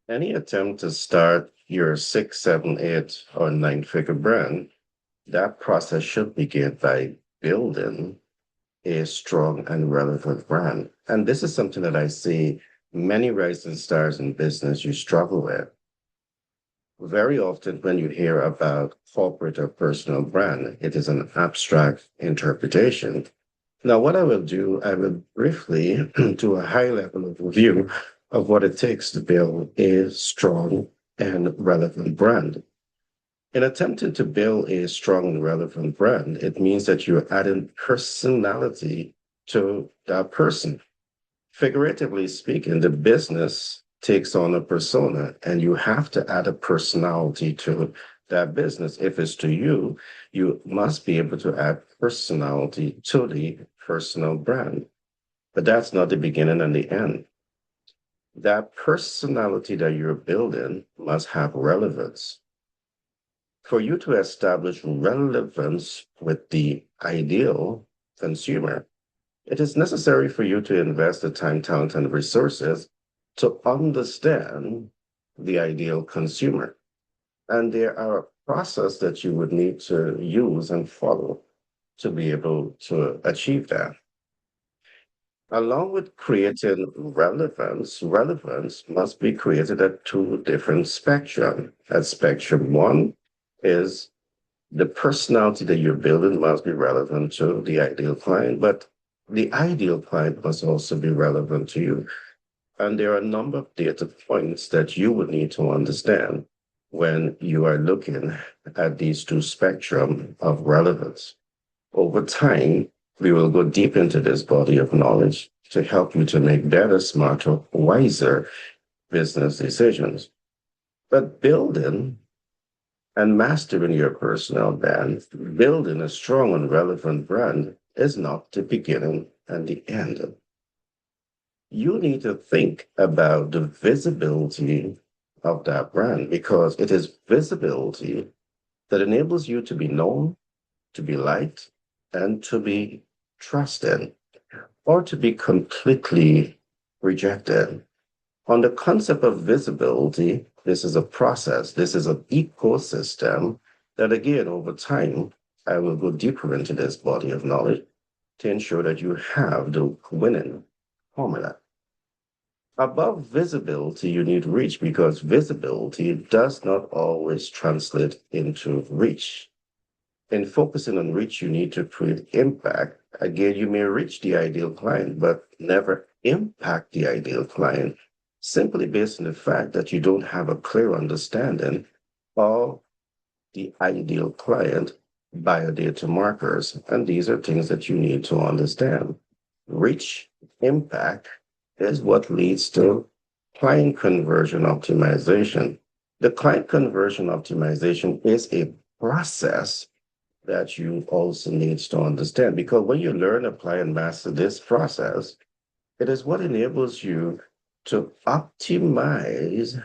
Any attempt to start your six, seven, eight, or nine-figure brand, that process should begin by building a strong and relevant brand. And this is something that I see many rising stars in business you struggle with. Very often, when you hear about corporate or personal brand, it is an abstract interpretation. Now, what I will do, I will briefly do a high level overview of what it takes to build a strong and relevant brand. In attempting to build a strong and relevant brand, it means that you're adding personality to that person. Figuratively speaking, the business takes on a persona, and you have to add a personality to that business. If it's to you, you must be able to add personality to the personal brand. But that's not the beginning and the end. That personality that you're building must have relevance. For you to establish relevance with the ideal consumer, it is necessary for you to invest the time, talent, and resources to understand the ideal consumer. And there are a process that you would need to use and follow to be able to achieve that. Along with creating relevance must be created at two different spectrum. At spectrum one is the personality that you're building must be relevant to the ideal client, but the ideal client must also be relevant to you. And there are a number of data points that you would need to understand when you are looking at these two spectrum of relevance. Over time, we will go deep into this body of knowledge to help you to make better, smarter, wiser business decisions. But building and mastering your personal brand, building a strong and relevant brand is not the beginning and the end. You need to think about the visibility of that brand because it is visibility that enables you to be known, to be liked, and to be trusted, or to be completely rejected. On the concept of visibility, this is a process, this is an ecosystem that, again, over time, I will go deeper into this body of knowledge to ensure that you have the winning formula. Above visibility, you need reach because visibility does not always translate into reach. In focusing on reach, you need to create impact. Again, you may reach the ideal client, but never impact the ideal client simply based on the fact that you don't have a clear understanding of the ideal client biodata markers. And these are things that you need to understand. Reach, impact is what leads to client conversion optimization. The client conversion optimization is a process that you also need to understand because when you learn, apply, and master this process, it is what enables you to optimize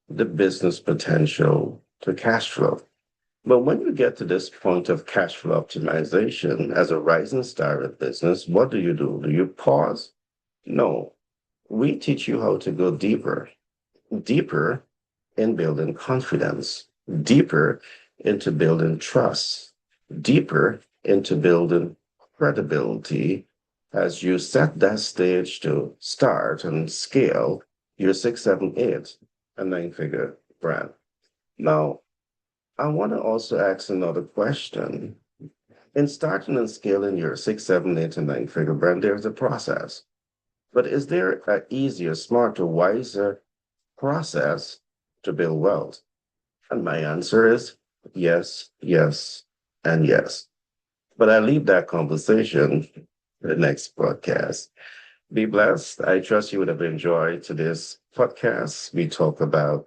the business potential to cash flow. But when you get to this point of cash flow optimization as a rising star in business, what do? Do you pause? No. We teach you how to go deeper, deeper in building confidence, deeper into building trust, deeper into building credibility as you set that stage to start and scale your six, seven, eight, and nine-figure brand. Now, I want to also ask another question. In starting and scaling your six, seven, eight, and nine-figure brand, there's a process. But is there an easier, smarter, wiser process to build wealth? And my answer is yes, yes, and yes. But I leave that conversation for the next podcast. Be blessed. I trust you would have enjoyed today's podcast. We talk about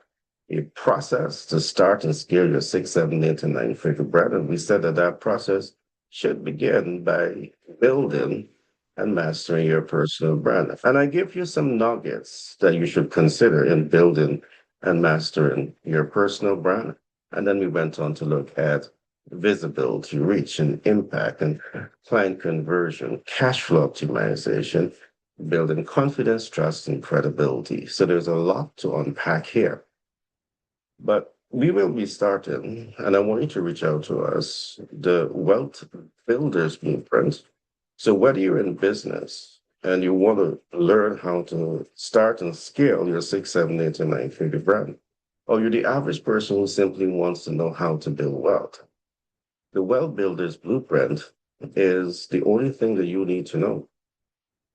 a process to start and scale your six, seven, eight, and nine-figure brand. And we said that that process should begin by building and mastering your personal brand. And I give you some nuggets that you should consider in building and mastering your personal brand. And then we went on to look at visibility, reach, and impact, and client conversion, cash flow optimization, building confidence, trust, and credibility. So there's a lot to unpack here. But we will be starting, and I want you to reach out to us, the Wealth Builders Blueprint. So whether you're in business and you want to learn how to start and scale your six, seven, eight, and nine-figure brand, or you're the average person who simply wants to know how to build wealth, the Wealth Builders Blueprint is the only thing that you need to know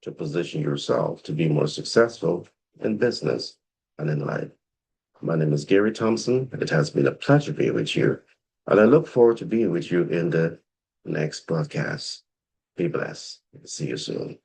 to position yourself to be more successful in business and in life. My name is Gary Thompson. It has been a pleasure being with you, and I look forward to being with you in the next broadcast. Be blessed. See you soon.